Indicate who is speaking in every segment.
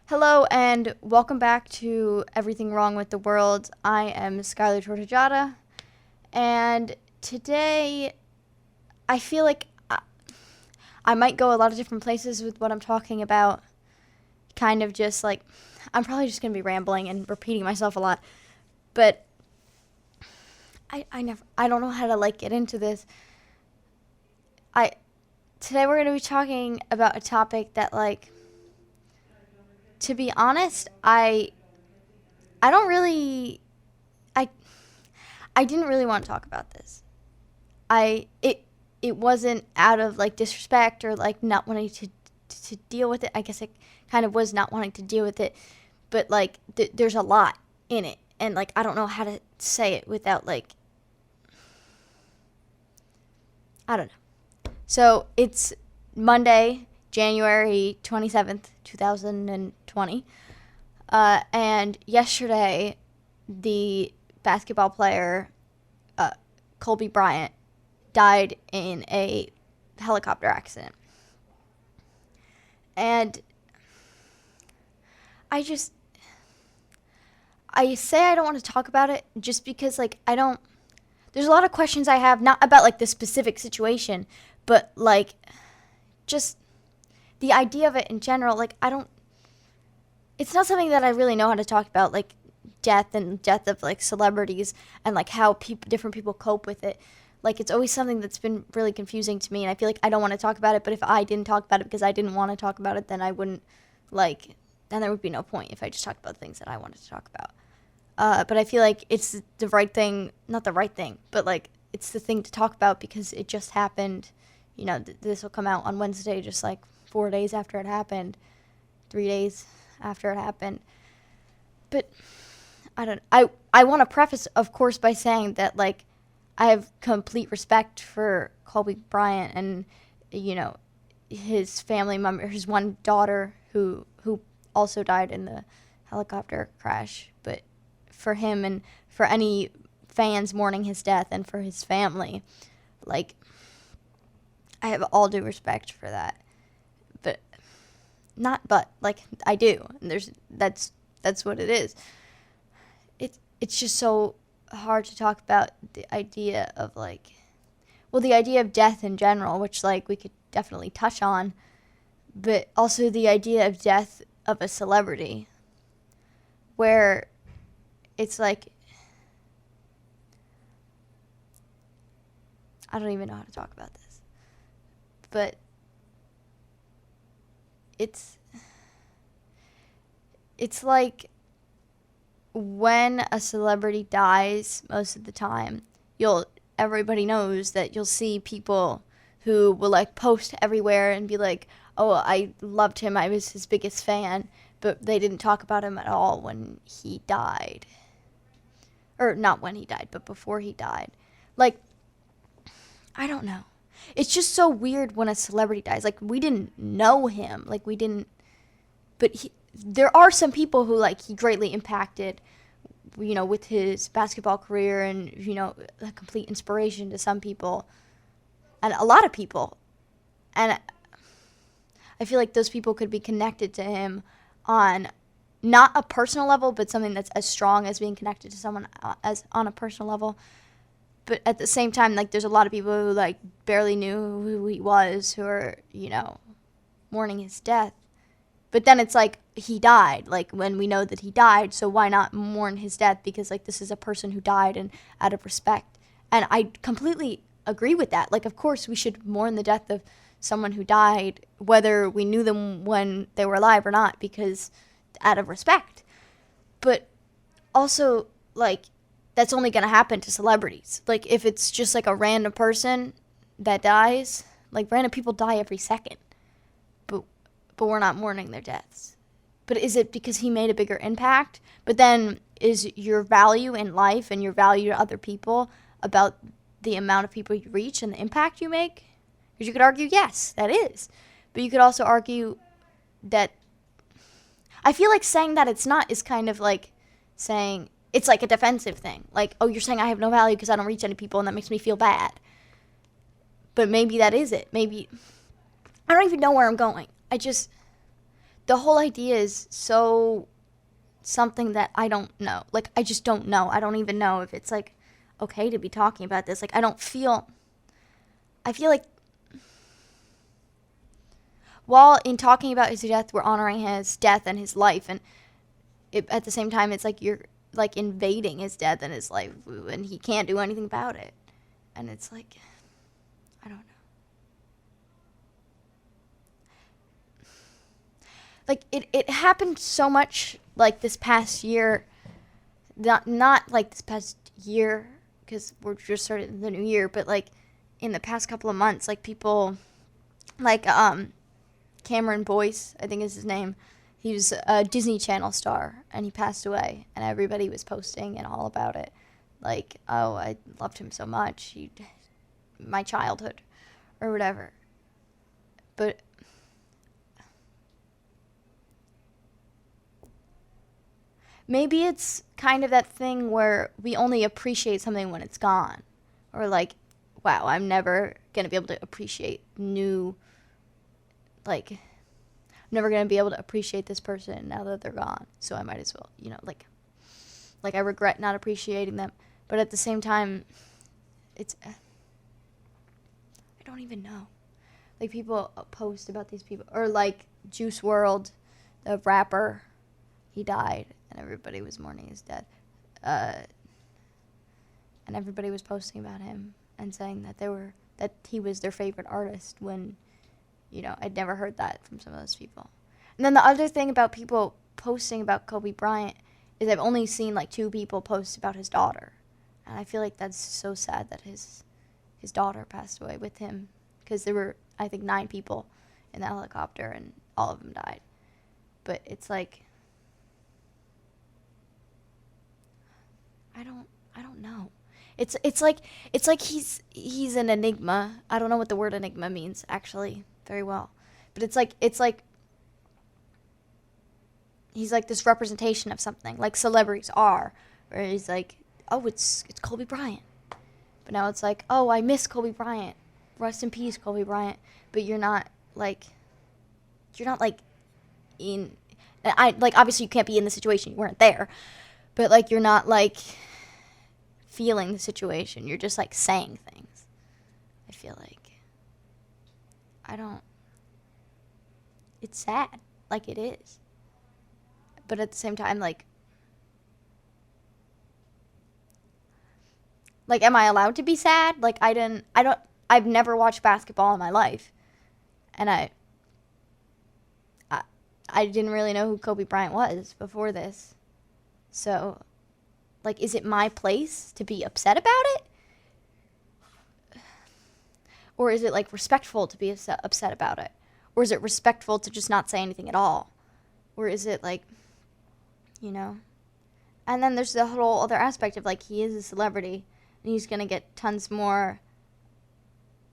Speaker 1: Hello and welcome back to Everything Wrong with the World. I am Skylar Tortajada, and today I feel like I might go a lot of different places with what I'm talking about. Kind of just like, I'm probably just going to be rambling and repeating myself a lot, but I don't know how to get into this. Today we're going to be talking about a topic that to be honest, I don't really I didn't really want to talk about this. It wasn't out of disrespect or not wanting to deal with it. I guess it kind of was not wanting to deal with it, but there's a lot in it, and I don't know how to say it without I don't know. So it's Monday, January 27th, 2020. And yesterday, the basketball player, Kobe Bryant, died in a helicopter accident. And I say I don't want to talk about it just because, there's a lot of questions I have, not about, the specific situation, but, just the idea of it in general. It's not something that I really know how to talk about, death of celebrities and how different people cope with it. It's always something that's been really confusing to me, and I feel like I don't want to talk about it. But if I didn't talk about it because I didn't want to talk about it, then I wouldn't then there would be no point if I just talked about things that I wanted to talk about. But I feel like it's the right thing, not the right thing, but it's the thing to talk about because it just happened. This will come out on Wednesday, just 4 days after it happened, 3 days after it happened. But I want to preface, of course, by saying that I have complete respect for Kobe Bryant and his family member, his one daughter who also died in the helicopter crash. But for him and for any fans mourning his death and for his family, I have all due respect for that. I do. And that's what it is. It's just so hard to talk about the idea of the idea of death in general, which we could definitely touch on, but also the idea of death of a celebrity, where it's I don't even know how to talk about this, but it's when a celebrity dies, most of the time, everybody knows that you'll see people who will post everywhere and be oh, I loved him, I was his biggest fan, but they didn't talk about him at all when he died. Or not when he died, but before he died. I don't know. It's just so weird when a celebrity dies. We didn't know him. But there are some people who, he greatly impacted, with his basketball career and, a complete inspiration to some people. And a lot of people. And I feel like those people could be connected to him on not a personal level, but something that's as strong as being connected to someone as on a personal level. But at the same time, there's a lot of people who, barely knew who he was, who are, mourning his death. But then it's he died, when we know that he died, so why not mourn his death? Because, this is a person who died, and out of respect. And I completely agree with that. Of course, we should mourn the death of someone who died, whether we knew them when they were alive or not, because out of respect. But also, that's only going to happen to celebrities. If it's just a random person that dies, random people die every second, but we're not mourning their deaths. But is it because he made a bigger impact? But then is your value in life and your value to other people about the amount of people you reach and the impact you make? Because you could argue, yes, that is. But you could also argue that, I feel saying that it's not is kind of saying, it's a defensive thing. Oh, you're saying I have no value because I don't reach any people and that makes me feel bad. But maybe that is it. Maybe, I don't even know where I'm going. the whole idea is so something that I don't know. Like, I just don't know. I don't even know if it's, like, okay to be talking about this. Like, I feel like while in talking about his death, we're honoring his death and his life, and at the same time, it's like you're, like, invading his death and his life, and he can't do anything about it. And it's like, I don't know. Like, it happened so much, like, this past year, not like this past year, because we're just started the new year, but, like, in the past couple of months, like, people, like, Cameron Boyce, I think is his name, he was a Disney Channel star, and he passed away, and everybody was posting and all about it, like, oh, I loved him so much, my childhood, or whatever, but maybe it's kind of that thing where we only appreciate something when it's gone. Or like, wow, I'm never going to be able to appreciate I'm never going to be able to appreciate this person now that they're gone. So I might as well, like I regret not appreciating them. But at the same time, I don't even know. Like, people post about these people. Or like Juice WRLD, the rapper, he died. And everybody was mourning his death. And everybody was posting about him and saying that he was their favorite artist when, I'd never heard that from some of those people. And then the other thing about people posting about Kobe Bryant is I've only seen, like, 2 people post about his daughter. And I feel like that's so sad that his daughter passed away with him. Because there were, I think, 9 people in the helicopter and all of them died. But it's like, I don't know. It's like he's an enigma. I don't know what the word enigma means actually very well. But it's like he's like this representation of something, like celebrities are, where he's like, oh, it's Kobe Bryant. But now it's like, oh, I miss Kobe Bryant. Rest in peace, Kobe Bryant. But you're not like in obviously you can't be in the situation, you weren't there. But like you're not like feeling the situation. You're just like saying things. I feel like it's sad, like it is. But at the same time, like am I allowed to be sad? Like I've never watched basketball in my life. And I didn't really know who Kobe Bryant was before this. So, like, is it my place to be upset about it? Or is it, like, respectful to be upset about it? Or is it respectful to just not say anything at all? Or is it, like, And then there's the whole other aspect of, like, he is a celebrity, and he's going to get tons more,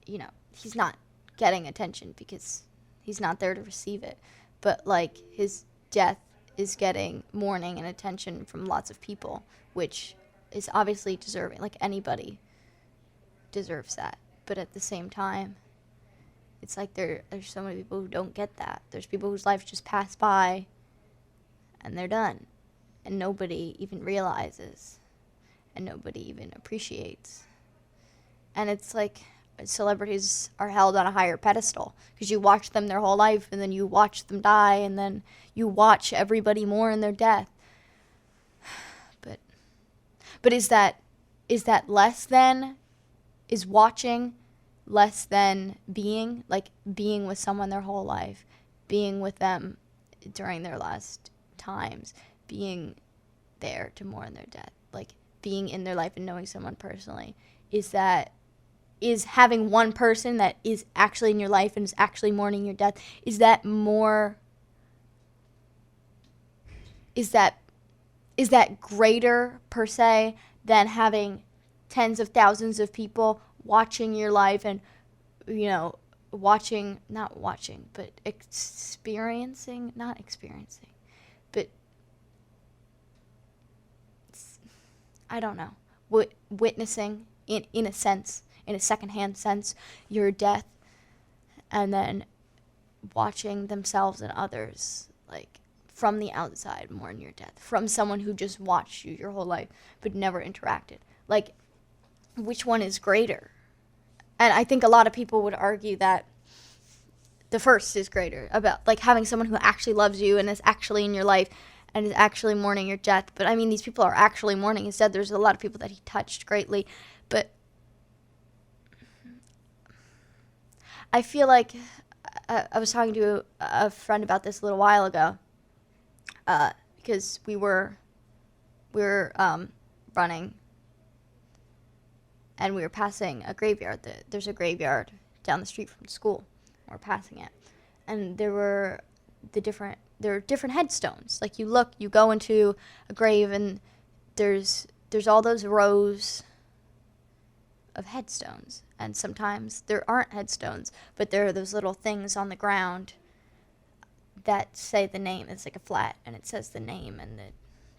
Speaker 1: he's not getting attention because he's not there to receive it. But, like, his death is getting mourning and attention from lots of people, which is obviously deserving. Like, anybody deserves that. But at the same time, it's like there's so many people who don't get that. There's people whose lives just pass by and they're done. And nobody even realizes. And nobody even appreciates. And it's like celebrities are held on a higher pedestal because you watch them their whole life and then you watch them die and then you watch everybody mourn their death. But is that less than, is watching less than being, like being with someone their whole life, being with them during their last times, being there to mourn their death, like being in their life and knowing someone personally, is having one person that is actually in your life and is actually mourning your death, is that greater per se than having tens of thousands of people watching your life and but I don't know, witnessing in a sense, in a secondhand sense, your death, and then watching themselves and others like from the outside mourn your death, from someone who just watched you your whole life but never interacted. Like, which one is greater? And I think a lot of people would argue that the first is greater, about like having someone who actually loves you and is actually in your life and is actually mourning your death. But I mean, these people are actually mourning his death. There's a lot of people that he touched greatly, but I feel like I was talking to a friend about this a little while ago, because we were running, and we were passing a graveyard. There's a graveyard down the street from school. We're passing it, and there were different headstones. Like, you go into a grave, and there's all those rows of headstones, and sometimes there aren't headstones, but there are those little things on the ground that say the name. It's like a flat, and it says the name and the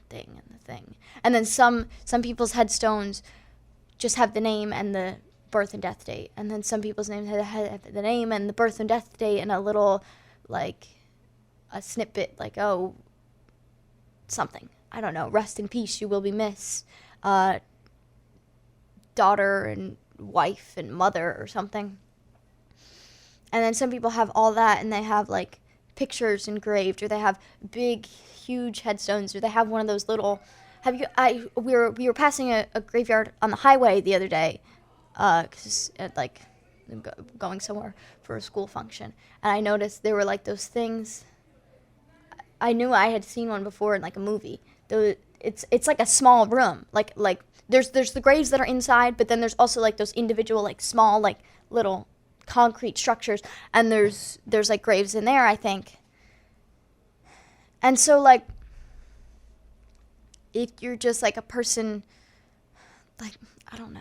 Speaker 1: thing. And then some people's headstones just have the name and the birth and death date, and then some people's names have the name and the birth and death date and a little, like, a snippet, like, oh, something, I don't know, rest in peace, you will be missed, daughter and wife and mother or something. And then some people have all that, and they have like pictures engraved, or they have big huge headstones, or they have one of those little, we were passing a graveyard on the highway the other day, cause like going somewhere for a school function, and I noticed there were like those things. I knew I had seen one before in like a movie. It's like a small room, like there's the graves that are inside, but then there's also like those individual, like small, like little concrete structures, and there's like graves in there, I think. And so, like, if you're just like a person, like, I don't know,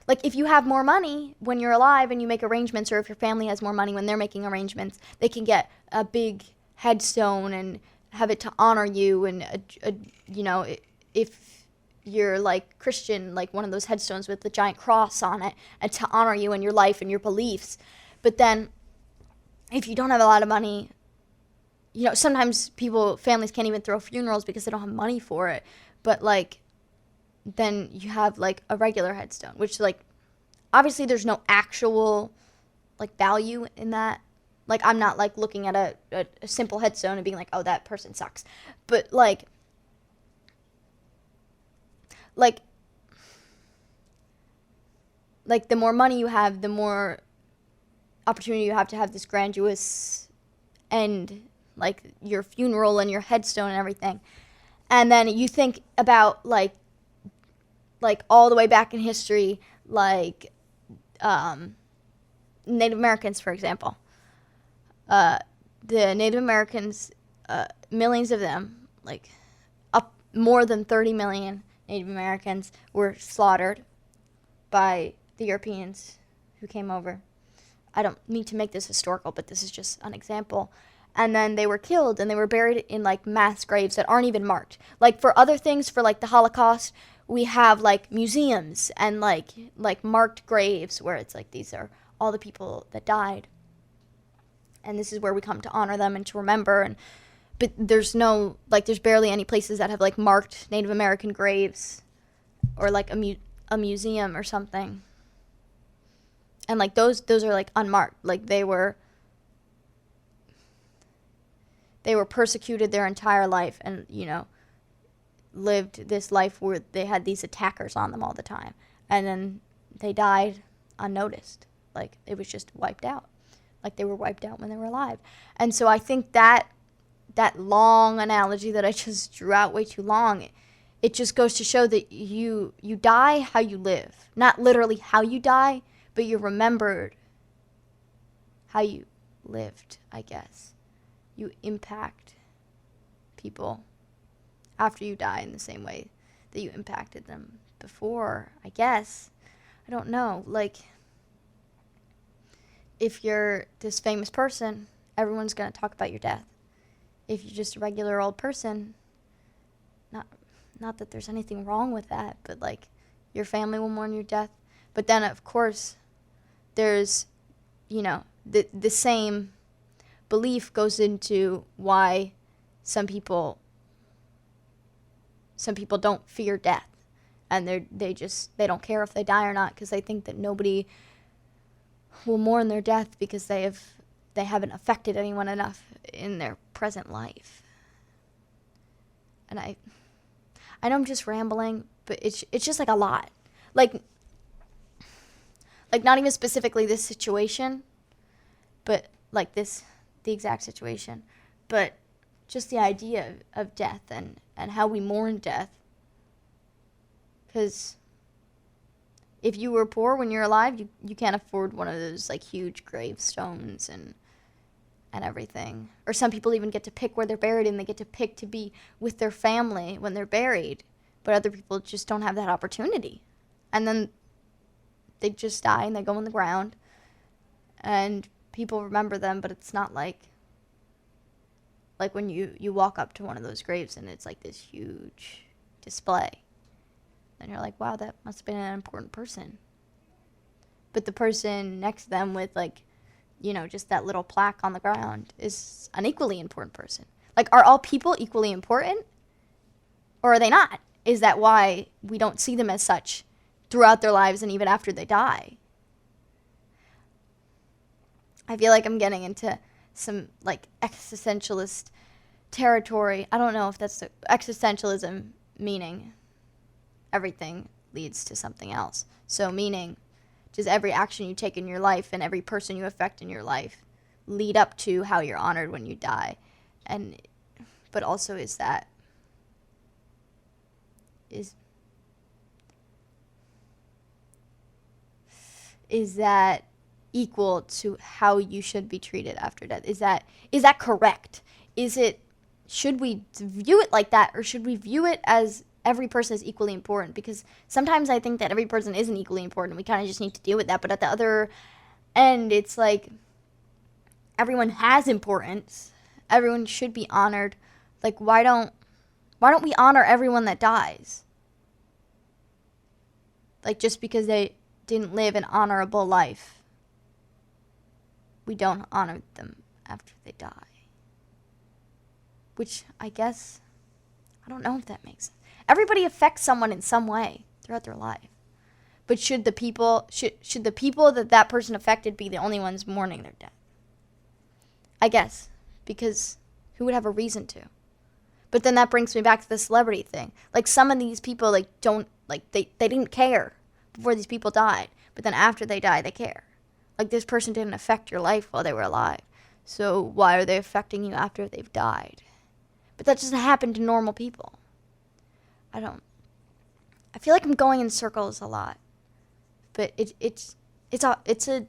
Speaker 1: like if you have more money when you're alive and you make arrangements, or if your family has more money when they're making arrangements, they can get a big headstone and have it to honor you, and you know, if you're like Christian, like one of those headstones with the giant cross on it, and to honor you and your life and your beliefs. But then if you don't have a lot of money, you know, sometimes families can't even throw funerals because they don't have money for it. But like, then you have like a regular headstone, which, like, obviously there's no actual like value in that. Like, I'm not like looking at a simple headstone and being like, oh, that person sucks. But like the more money you have, the more opportunity you have to have this grandiose end, like your funeral and your headstone and everything. And then you think about like all the way back in history, like Native Americans, for example. The Native Americans, millions of them, like up more than 30 million Native Americans were slaughtered by the Europeans who came over. I don't need to make this historical, but this is just an example. And then they were killed, and they were buried in like mass graves that aren't even marked. Like, for other things, for like the Holocaust, we have like museums and like marked graves where it's like, these are all the people that died, and this is where we come to honor them and to remember. But there's barely any places that have like marked Native American graves, or like a museum or something. And like those are like unmarked. Like they were persecuted their entire life, and, you know, lived this life where they had these attackers on them all the time, and then they died unnoticed. Like, it was just wiped out. Like, they were wiped out when they were alive. And so I think that long analogy that I just drew out way too long, it just goes to show that you die how you live. Not literally how you die, but you're remembered how you lived, I guess. You impact people after you die in the same way that you impacted them before, I guess. I don't know. Like, if you're this famous person, everyone's going to talk about your death. If you're just a regular old person, not that there's anything wrong with that, but like, your family will mourn your death. But then, of course, there's, you know, the same belief goes into why some people don't fear death, and they don't care if they die or not, because they think that nobody will mourn their death because they haven't affected anyone enough in their present life. And I know I'm just rambling, but it's just like a lot. Like not even specifically this situation, but like the exact situation, but just the idea of death and how we mourn death. Because if you were poor when you're alive, you can't afford one of those like huge gravestones and everything. Or some people even get to pick where they're buried, and they get to pick to be with their family when they're buried. But other people just don't have that opportunity. And then they just die and they go in the ground. And people remember them, but it's not like when you walk up to one of those graves and it's like this huge display. And you're like, wow, that must have been an important person. But the person next to them with like, just that little plaque on the ground is an equally important person. Like, are all people equally important? Or are they not? Is that why we don't see them as such throughout their lives and even after they die? I feel like I'm getting into some like existentialist territory. I don't know if that's the existentialism, meaning everything leads to something else. So meaning, does every action you take in your life and every person you affect in your life lead up to how you're honored when you die? But also, is that equal to how you should be treated after death? Is that correct? Should we view it like that, or should we view it as every person is equally important? Because sometimes I think that every person isn't equally important. We kind of just need to deal with that. But at the other end, it's like everyone has importance. Everyone should be honored. Like, why don't we honor everyone that dies? Like, just because they didn't live an honorable life, we don't honor them after they die. Which, I guess, I don't know if that makes sense. Everybody affects someone in some way throughout their life. But should the people that person affected be the only ones mourning their death? I guess, because who would have a reason to? But then that brings me back to the celebrity thing. Like, some of these people they didn't care before these people died, but then after they die they care. Like, this person didn't affect your life while they were alive, so why are they affecting you after they've died? But that doesn't happen to normal people. I feel like I'm going in circles a lot, but it's an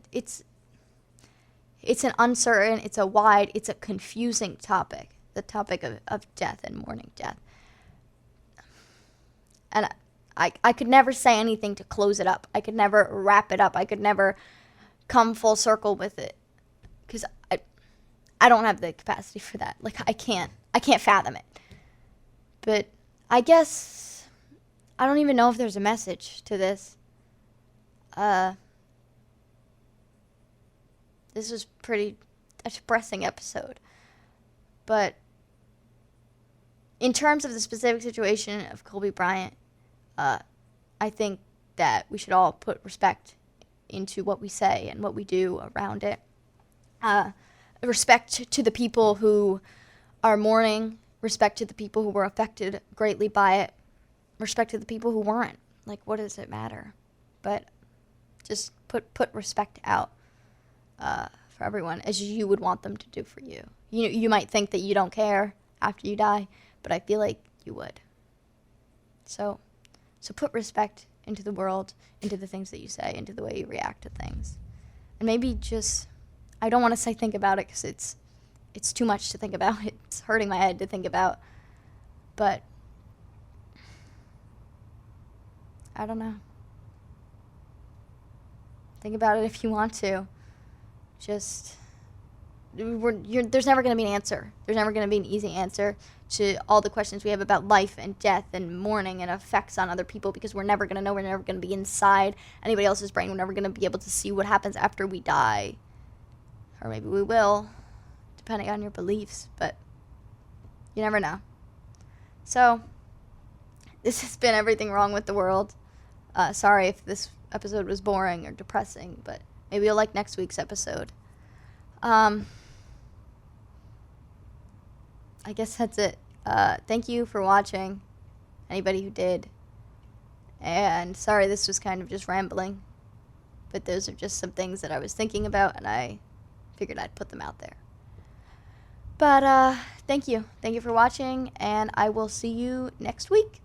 Speaker 1: uncertain, it's a confusing topic, the topic of death and mourning death. And I could never say anything to close it up. I could never wrap it up. I could never come full circle with it, because I don't have the capacity for that. Like, I can't fathom it. But I guess I don't even know if there's a message to this. This was pretty depressing episode. But in terms of the specific situation of Kobe Bryant, I think that we should all put respect into what we say and what we do around it. Respect to the people who are mourning. Respect to the people who were affected greatly by it. Respect to the people who weren't. Like, what does it matter? But just put respect out for everyone, as you would want them to do for you. You might think that you don't care after you die, but I feel like you would. So put respect into the world, into the things that you say, into the way you react to things. And maybe just, I don't want to say think about it, because it's too much to think about. It's hurting my head to think about. But I don't know. Think about it if you want to. Just, there's never going to be an answer. There's never going to be an easy answer to all the questions we have about life and death and mourning and effects on other people, because we're never going to know. We're never going to be inside anybody else's brain. We're never going to be able to see what happens after we die. Or maybe we will, depending on your beliefs. But You never know. So, this has been Everything Wrong with the World. Sorry if this episode was boring or depressing, but maybe you'll like next week's episode. I guess that's it. Thank you for watching, anybody who did. And sorry this was kind of just rambling, but those are just some things that I was thinking about, and I figured I'd put them out there. But thank you for watching, and I will see you next week.